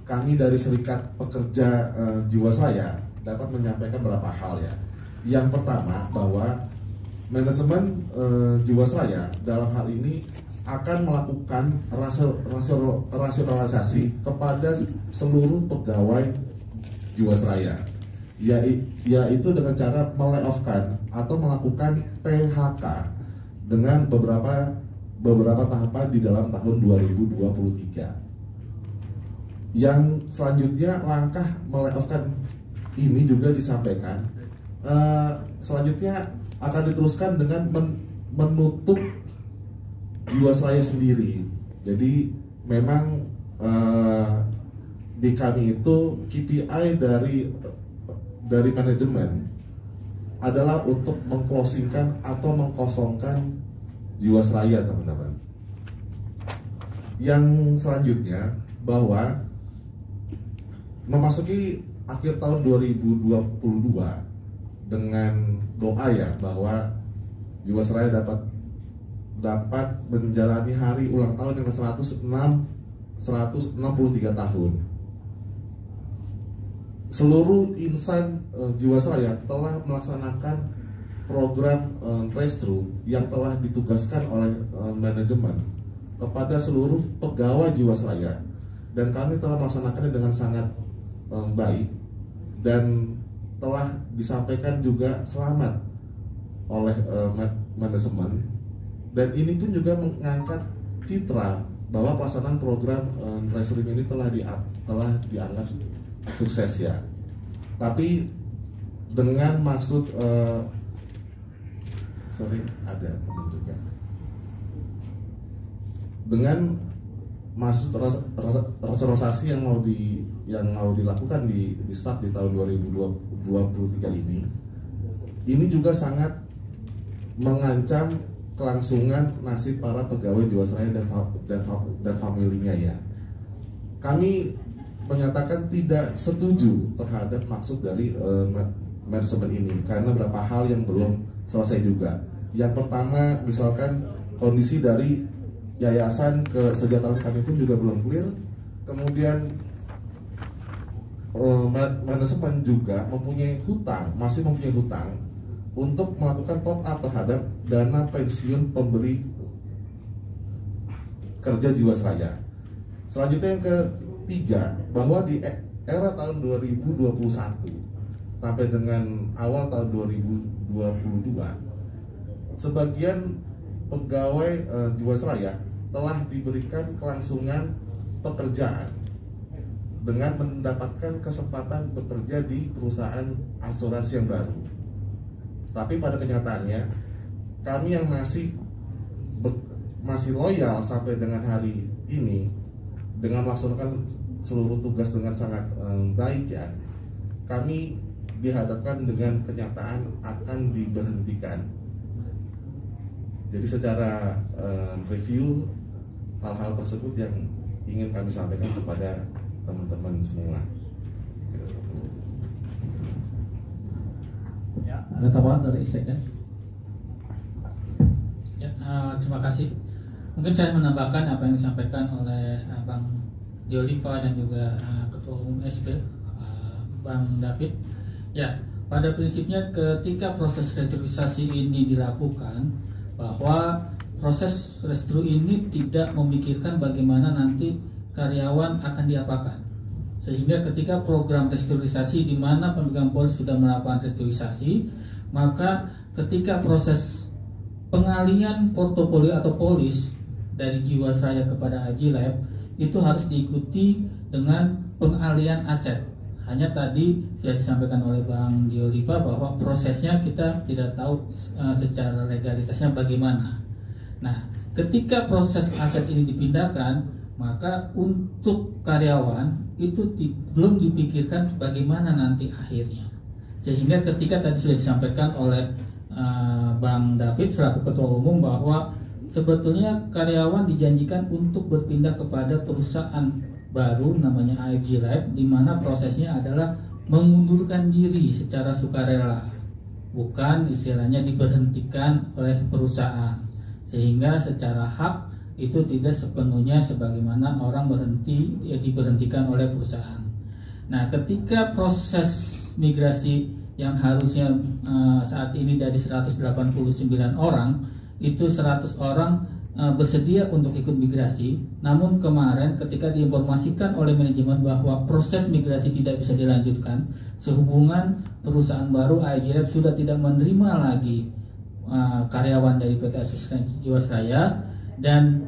kami dari Serikat Pekerja Jiwasraya dapat menyampaikan beberapa hal ya. Yang pertama, bahwa manajemen Jiwasraya dalam hal ini akan melakukan rasionalisasi kepada seluruh pegawai Jiwasraya, yaitu dengan cara melayoffkan atau melakukan PHK dengan beberapa tahapan di dalam tahun 2023. Yang selanjutnya, langkah melayoffkan ini juga disampaikan selanjutnya akan diteruskan dengan menutup Jiwasraya sendiri. Jadi memang di kami itu KPI dari manajemen adalah untuk mengclosingkan atau mengkosongkan Jiwasraya, teman-teman. Yang selanjutnya, bahwa memasuki akhir tahun 2022 dengan doa ya, bahwa Jiwasraya dapat menjalani hari ulang tahun yang ke-163 tahun. Seluruh insan Jiwasraya telah melaksanakan program Trace-Through yang telah ditugaskan oleh manajemen kepada seluruh pegawai Jiwasraya, dan kami telah melaksanakannya dengan sangat baik dan telah disampaikan juga selamat oleh manajemen. Dan ini pun juga mengangkat citra bahwa pelaksanaan program Trace-Through ini telah dianggap sukses ya. Tapi dengan maksud ada teman juga. Dengan maksud rasionalisasi yang mau dilakukan di start di tahun 2023 ini juga sangat mengancam kelangsungan nasib para pegawai Jiwasraya dan familinya ya. Kami menyatakan tidak setuju terhadap maksud dari manajemen ini karena beberapa hal yang belum selesai juga. Yang pertama, misalkan kondisi dari yayasan kesejahteraan kami pun juga belum clear. Kemudian manajemen juga masih mempunyai hutang untuk melakukan top up terhadap dana pensiun pemberi kerja Jiwasraya. Selanjutnya yang ketiga, bahwa di era tahun 2021 sampai dengan awal tahun 2022, sebagian pegawai Jiwasraya telah diberikan kelangsungan pekerjaan dengan mendapatkan kesempatan bekerja di perusahaan asuransi yang baru. Tapi pada kenyataannya, kami yang masih loyal sampai dengan hari ini dengan melaksanakan seluruh tugas dengan sangat baik ya, kami dihadapkan dengan kenyataan akan diberhentikan. Jadi secara review hal-hal tersebut yang ingin kami sampaikan kepada teman-teman semua. Ya, ada tambahan dari Sekjen? Ya, terima kasih. Mungkin saya menambahkan apa yang disampaikan oleh Bang Dioliva dan juga Ketua Umum SP Bang David. Ya, pada prinsipnya ketika proses restrukturisasi ini dilakukan, bahwa proses restruktur ini tidak memikirkan bagaimana nanti karyawan akan diapakan. Sehingga ketika program restrukturisasi di mana pemegang polis sudah melakukan restrukturisasi, maka ketika proses pengalihan portofolio atau polis dari Jiwasraya kepada Agilab itu harus diikuti dengan pengalihan aset. Hanya tadi sudah disampaikan oleh Bang Dioliva bahwa prosesnya kita tidak tahu secara legalitasnya bagaimana. Nah, ketika proses aset ini dipindahkan, maka untuk karyawan itu belum dipikirkan bagaimana nanti akhirnya. Sehingga ketika tadi sudah disampaikan oleh Bang David selaku Ketua Umum bahwa sebetulnya karyawan dijanjikan untuk berpindah kepada perusahaan baru namanya AFG Lab, di mana prosesnya adalah mengundurkan diri secara sukarela, bukan istilahnya diberhentikan oleh perusahaan, sehingga secara hak itu tidak sepenuhnya sebagaimana orang diberhentikan oleh perusahaan. Nah, ketika proses migrasi yang harusnya saat ini dari 189 orang, itu 100 orang bersedia untuk ikut migrasi. Namun kemarin ketika diinformasikan oleh manajemen bahwa proses migrasi tidak bisa dilanjutkan, sehubungan perusahaan baru AEG Lab sudah tidak menerima lagi karyawan dari PT Asuransi Jiwasraya, dan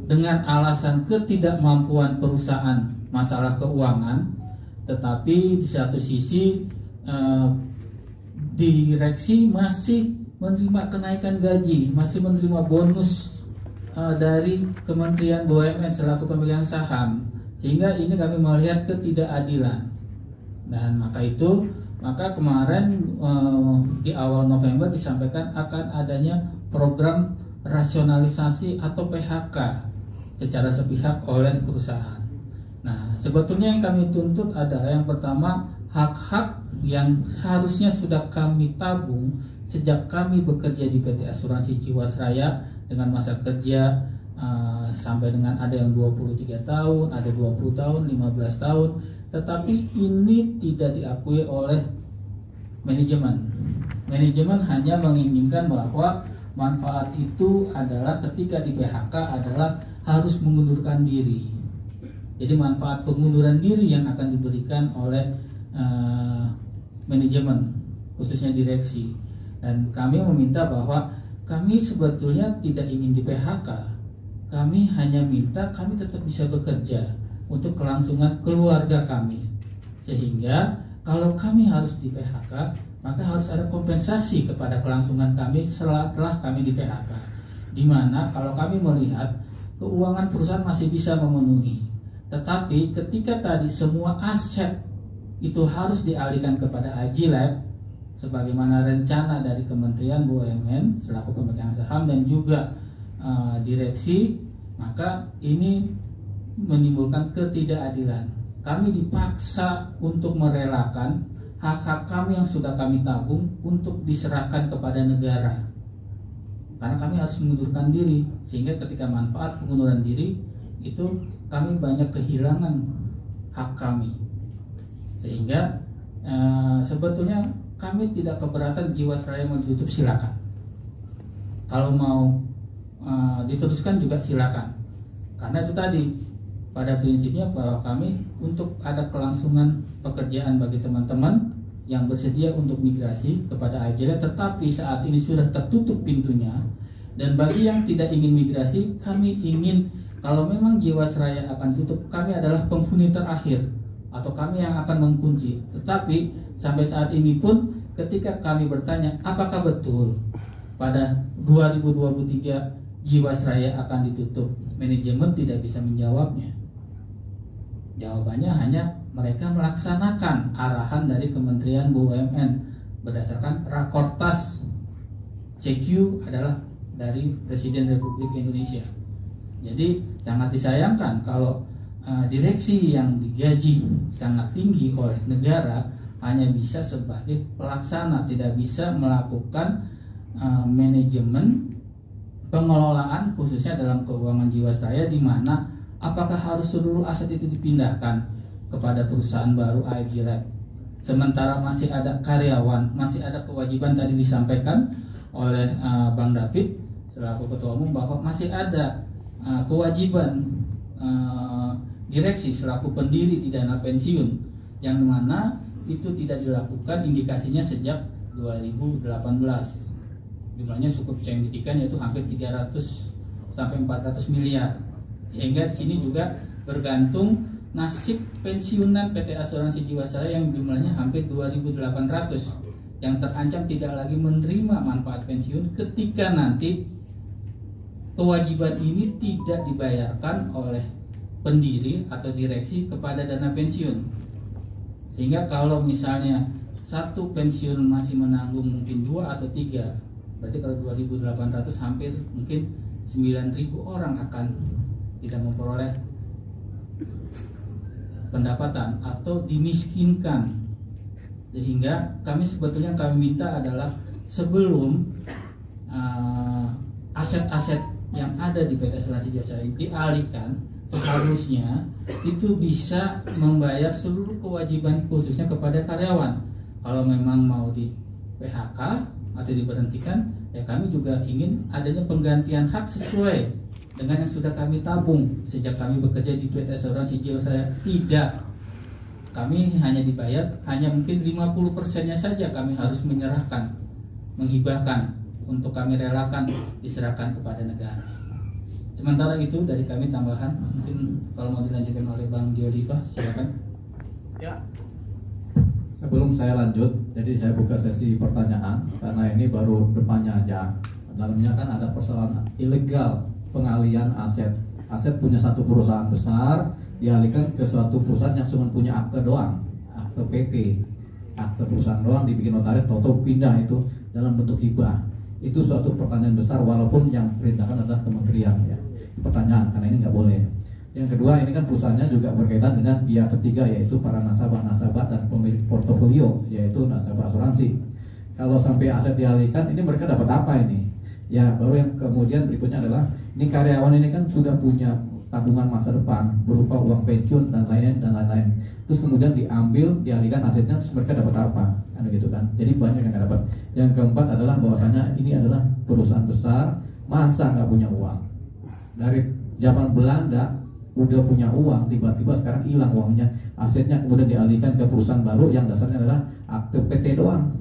dengan alasan ketidakmampuan perusahaan masalah keuangan, tetapi di satu sisi direksi masih menerima kenaikan gaji, masih menerima bonus dari Kementerian BUMN selaku pemegang saham, sehingga ini kami melihat ketidakadilan. Dan maka kemarin di awal November disampaikan akan adanya program rasionalisasi atau PHK secara sepihak oleh perusahaan. Nah, sebetulnya yang kami tuntut adalah yang pertama, hak-hak yang harusnya sudah kami tabung sejak kami bekerja di PT Asuransi Jiwasraya dengan masa kerja sampai dengan ada yang 23 tahun, ada 20 tahun, 15 tahun, tetapi ini tidak diakui oleh manajemen. Manajemen hanya menginginkan bahwa manfaat itu adalah ketika di PHK adalah harus mengundurkan diri. Jadi manfaat pengunduran diri yang akan diberikan oleh manajemen, khususnya direksi. Dan kami meminta bahwa kami sebetulnya tidak ingin di PHK. Kami hanya minta kami tetap bisa bekerja untuk kelangsungan keluarga kami. Sehingga kalau kami harus di PHK, maka harus ada kompensasi kepada kelangsungan kami setelah kami di PHK. Di mana kalau kami melihat keuangan perusahaan masih bisa memenuhi, tetapi ketika tadi semua aset itu harus dialihkan kepada AEG Lab sebagaimana rencana dari Kementerian BUMN selaku pemegang saham dan juga direksi, maka ini menimbulkan ketidakadilan. Kami dipaksa untuk merelakan hak-hak kami yang sudah kami tabung untuk diserahkan kepada negara, karena kami harus mengundurkan diri, sehingga ketika manfaat pengunduran diri itu kami banyak kehilangan hak kami. Sehingga sebetulnya kami tidak keberatan Jiwasraya mau ditutup, silakan. Kalau mau diteruskan juga silakan. Karena itu tadi pada prinsipnya bahwa kami untuk ada kelangsungan pekerjaan bagi teman-teman yang bersedia untuk migrasi kepada AEG Lab, tetapi saat ini sudah tertutup pintunya. Dan bagi yang tidak ingin migrasi, kami ingin kalau memang Jiwasraya akan tutup, kami adalah penghuni terakhir atau kami yang akan mengunci. Tetapi sampai saat ini pun ketika kami bertanya apakah betul pada 2023 Jiwasraya akan ditutup, manajemen tidak bisa menjawabnya. Jawabannya hanya mereka melaksanakan arahan dari Kementerian BUMN berdasarkan Rakortas CQ adalah dari Presiden Republik Indonesia. Jadi sangat disayangkan kalau direksi yang digaji sangat tinggi oleh negara hanya bisa sebagai pelaksana, tidak bisa melakukan manajemen pengelolaan khususnya dalam keuangan Jiwasraya, di mana apakah harus seluruh aset itu dipindahkan kepada perusahaan baru AEG Lab, sementara masih ada karyawan, masih ada kewajiban tadi disampaikan oleh Bang David selaku Ketua Umum bahwa masih ada kewajiban direksi selaku pendiri di dana pensiun, yang mana itu tidak dilakukan indikasinya sejak 2018. Jumlahnya cukup signifikan, yaitu hampir 300 sampai 400 miliar. Sehingga di sini juga bergantung nasib pensiunan PT Asuransi Jiwasraya yang jumlahnya hampir 2.800 yang terancam tidak lagi menerima manfaat pensiun ketika nanti kewajiban ini tidak dibayarkan oleh pendiri atau direksi kepada dana pensiun. Sehingga kalau misalnya satu pensiun masih menanggung mungkin 2 atau 3, berarti kalau 2.800 hampir mungkin 9.000 orang akan tidak memperoleh pendapatan atau dimiskinkan. Sehingga kami minta adalah sebelum aset-aset yang ada di PT Asuransi Jiwasraya dialihkan, seharusnya itu bisa membayar seluruh kewajiban khususnya kepada karyawan. Kalau memang mau di PHK atau diberhentikan, ya kami juga ingin adanya penggantian hak sesuai dengan yang sudah kami tabung sejak kami bekerja di PT Asuransi Jiwasraya. Tidak, kami hanya dibayar hanya mungkin 50%-nya saja kami harus menyerahkan, menghibahkan, untuk kami relakan diserahkan kepada negara. Sementara itu dari kami tambahan, mungkin kalau mau dilanjutkan oleh Bang Dioliva, silakan. Ya. Sebelum saya lanjut, jadi saya buka sesi pertanyaan karena ini baru depannya aja. Dalamnya kan ada persoalan ilegal pengalihan aset. Aset punya satu perusahaan besar dialihkan ke suatu perusahaan yang cuma punya akte doang, akte PT, akte perusahaan doang, dibikin notaris, tahu-tahu pindah itu dalam bentuk hibah. Itu suatu pertanyaan besar, walaupun yang perintahkan adalah kementerian ya. Pertanyaan, karena ini nggak boleh. Yang kedua, ini kan perusahaannya juga berkaitan dengan pihak ketiga, yaitu para nasabah-nasabah dan pemilik portofolio, yaitu nasabah asuransi. Kalau sampai aset dialihkan, ini mereka dapat apa ini? Ya, baru yang kemudian berikutnya adalah, ini karyawan ini kan sudah punya tabungan masa depan berupa uang pensiun dan lain-lain. Terus kemudian diambil, dialihkan asetnya, terus mereka dapat apa? Kan gitu kan. Jadi banyak yang nggak dapat. Yang keempat adalah bahwasanya ini adalah perusahaan besar, masa nggak punya uang. Dari zaman Belanda udah punya uang, tiba-tiba sekarang hilang uangnya, asetnya kemudian dialihkan ke perusahaan baru yang dasarnya adalah akte PT doang.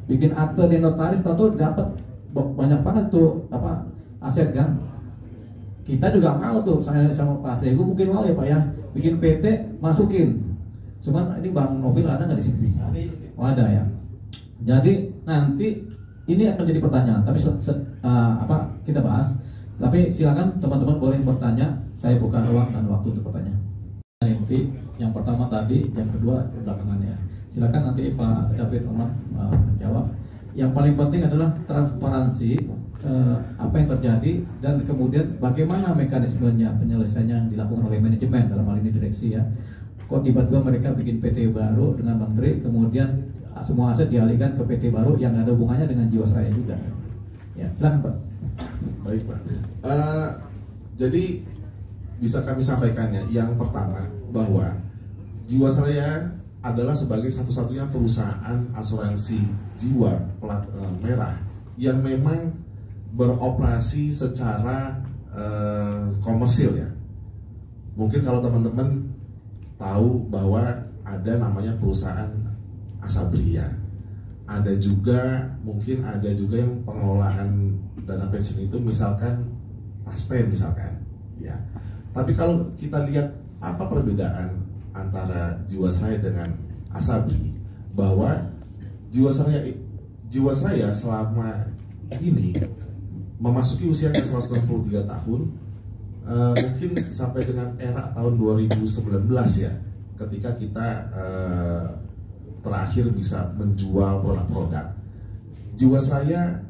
Bikin akte di notaris, tahu dapat banyak banget tuh apa aset kan. Kita juga mau tuh, saya sama Pak Segu mungkin mau ya Pak ya, bikin PT masukin. Cuman ini Bang Novil ada nggak di sini? Oh ada ya. Jadi nanti ini akan jadi pertanyaan, tapi kita bahas. Tapi silakan teman-teman boleh bertanya, saya buka ruang dan waktu untuk bertanya. Nanti yang pertama tadi, yang kedua belakangannya. Silakan nanti Pak David Omar menjawab. Yang paling penting adalah transparansi. Apa yang terjadi dan kemudian bagaimana mekanismenya penyelesaiannya yang dilakukan oleh manajemen dalam hal ini direksi ya. Kok tiba-tiba mereka bikin PT baru dengan menteri, kemudian semua aset dialihkan ke PT baru yang ada hubungannya dengan Jiwasraya juga. Ya, silakan Pak. Baik Pak. Jadi bisa kami sampaikannya. Yang pertama bahwa Jiwasraya adalah sebagai satu-satunya perusahaan asuransi jiwa plat merah yang memang beroperasi secara komersil ya. Mungkin kalau teman-teman tahu bahwa ada namanya perusahaan Asabria, mungkin ada juga yang pengelolaan dana pensiun itu misalkan Taspen misalkan ya. Tapi kalau kita lihat apa perbedaan antara Jiwasraya dengan Asabri, bahwa Jiwasraya selama ini memasuki usia 163 tahun, mungkin sampai dengan era tahun 2019 ya, ketika kita terakhir bisa menjual produk-produk. Jiwasraya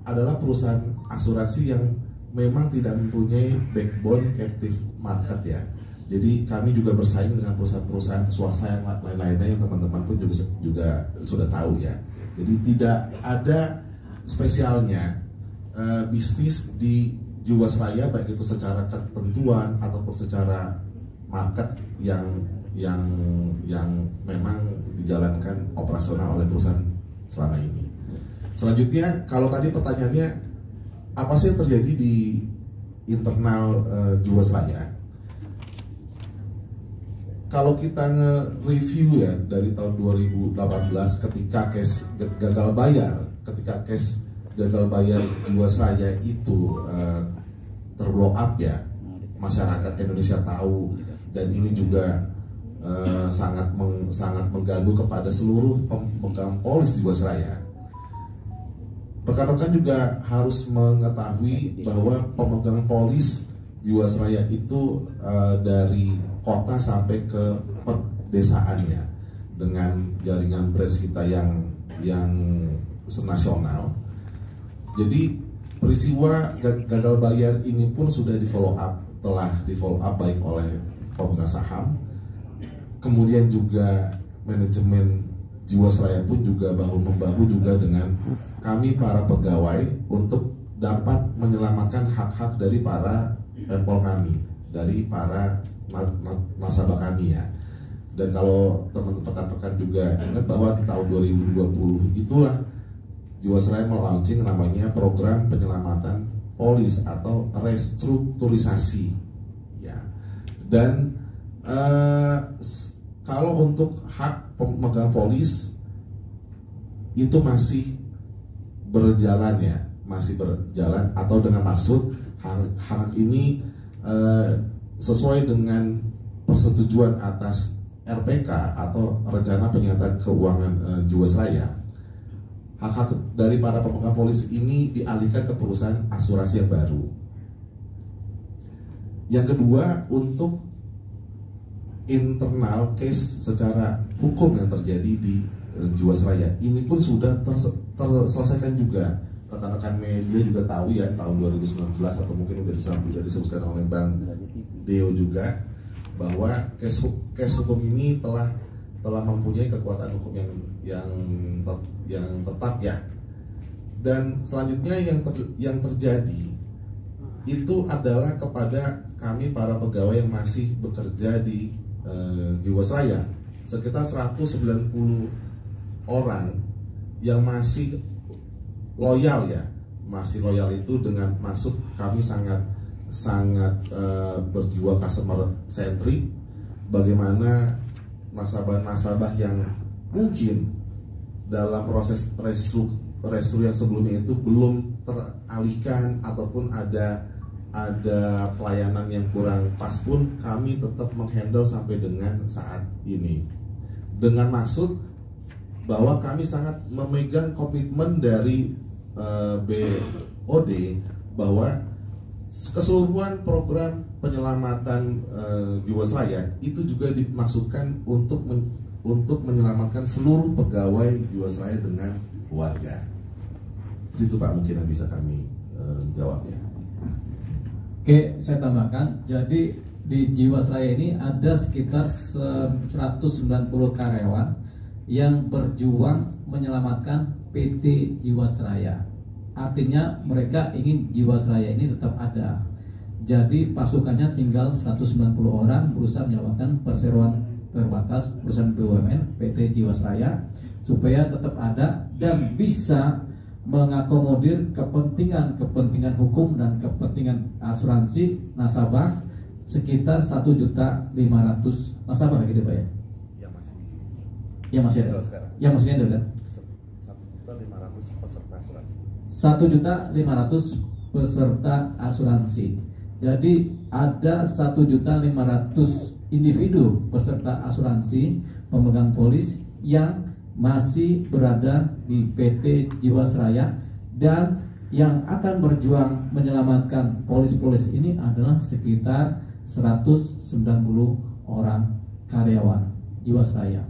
adalah perusahaan asuransi yang memang tidak mempunyai backbone captive market ya. Jadi kami juga bersaing dengan perusahaan-perusahaan swasta yang lain-lainnya yang teman-teman pun juga sudah tahu ya. Jadi tidak ada spesialnya bisnis di Jiwasraya, baik itu secara ketentuan ataupun secara market yang memang dijalankan operasional oleh perusahaan selama ini. Selanjutnya, kalau tadi pertanyaannya apa sih yang terjadi di internal Jiwasraya? Kalau kita nge-review ya dari tahun 2018 ketika case gagal bayar Jiwasraya itu terblow up ya, masyarakat Indonesia tahu, dan ini juga sangat mengganggu kepada seluruh pemegang polis Jiwasraya. Rekan-rekan juga harus mengetahui bahwa pemegang polis Jiwasraya itu dari kota sampai ke perdesaannya dengan jaringan branch kita yang senasional. Jadi peristiwa gagal bayar ini pun sudah telah di follow up baik oleh pemegang saham, kemudian juga manajemen Jiwasraya pun juga bahu membahu juga dengan kami para pegawai untuk dapat menyelamatkan hak-hak dari para pempol kami, dari para nasabah kami ya. Dan kalau teman-teman juga ingat bahwa di tahun 2020 itulah Jiwasraya melaunching namanya program penyelamatan polis atau restrukturisasi ya. Dan kalau untuk hak pemegang polis itu masih berjalan ya, masih berjalan, atau dengan maksud hak ini sesuai dengan persetujuan atas RPK atau Rencana Penyiataan Keuangan Jiwasraya. Hak-hak dari para pemegang polis ini dialihkan ke perusahaan asuransi yang baru. Yang kedua, untuk internal case secara hukum yang terjadi di Jiwasraya, ini pun sudah terselesaikan juga. Rekan-rekan media juga tahu ya, tahun 2019 atau mungkin sudah disebutkan oleh Bang Deo juga, bahwa case hukum ini telah mempunyai kekuatan hukum yang tetap ya. Dan selanjutnya yang terjadi itu adalah kepada kami para pegawai yang masih bekerja di Jiwasraya, sekitar 190 orang yang masih loyal ya, masih loyal itu dengan maksud kami sangat berjiwa customer centric. Bagaimana nasabah-nasabah yang mungkin dalam proses restruktur yang sebelumnya itu belum teralihkan ataupun ada pelayanan yang kurang pas pun kami tetap menghandle sampai dengan saat ini, dengan maksud bahwa kami sangat memegang komitmen dari BOD bahwa keseluruhan program penyelamatan Jiwasraya itu juga dimaksudkan untuk menyelamatkan seluruh pegawai Jiwasraya dengan keluarga. Itu Pak mungkin yang bisa kami jawabnya. Oke, saya tambahkan. Jadi di Jiwasraya ini ada sekitar 190 karyawan yang berjuang menyelamatkan PT Jiwasraya. Artinya mereka ingin Jiwasraya ini tetap ada. Jadi pasukannya tinggal 190 orang berusaha menyelamatkan perseroan terbatas perusahaan BUMN PT Jiwasraya supaya tetap ada dan bisa mengakomodir kepentingan hukum dan kepentingan asuransi nasabah sekitar 1.500.000 nasabah gitu Pak ya? Yang masih ada. Yang masih ada kan? 1.500 peserta asuransi. 1.500 peserta asuransi. Jadi ada 1.500 individu peserta asuransi pemegang polis yang masih berada di PT Jiwasraya, dan yang akan berjuang menyelamatkan polis-polis ini adalah sekitar 190 orang karyawan Jiwasraya.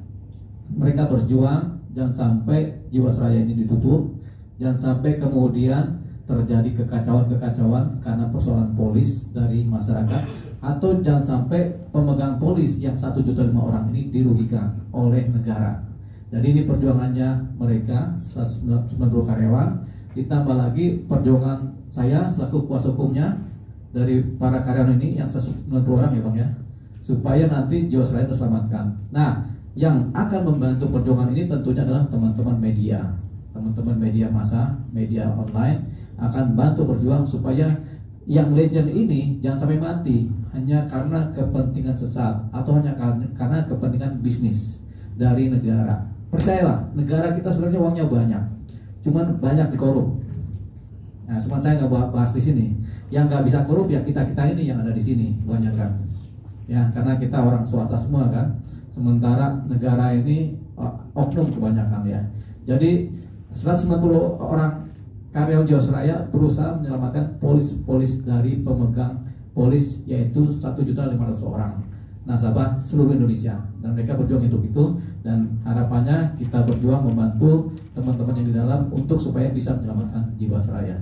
Mereka berjuang jangan sampai Jiwasraya ini ditutup, jangan sampai kemudian terjadi kekacauan karena persoalan polis dari masyarakat, atau jangan sampai pemegang polis yang 1,5 juta orang ini dirugikan oleh negara. Jadi ini perjuangannya mereka 190 karyawan, ditambah lagi perjuangan saya selaku kuasa hukumnya dari para karyawan ini yang 190 orang ya Bang ya, supaya nanti Jiwasraya terselamatkan. Nah, yang akan membantu perjuangan ini tentunya adalah teman-teman media massa, media online akan bantu berjuang supaya yang legend ini jangan sampai mati hanya karena kepentingan sesat atau hanya karena kepentingan bisnis dari negara. Percayalah, negara kita sebenarnya uangnya banyak, cuman banyak dikorup. Nah, cuman saya nggak bahas di sini. Yang nggak bisa korup ya kita ini yang ada di sini banyak kan. Ya, karena kita orang swasta semua kan. Sementara negara ini oknum kebanyakan ya. Jadi 190 orang karyawan Jiwasraya berusaha menyelamatkan polis dari pemegang polis, yaitu 1.500.000 orang nasabah seluruh Indonesia, dan mereka berjuang untuk itu, dan harapannya kita berjuang membantu teman-teman yang di dalam untuk supaya bisa menyelamatkan Jiwasraya.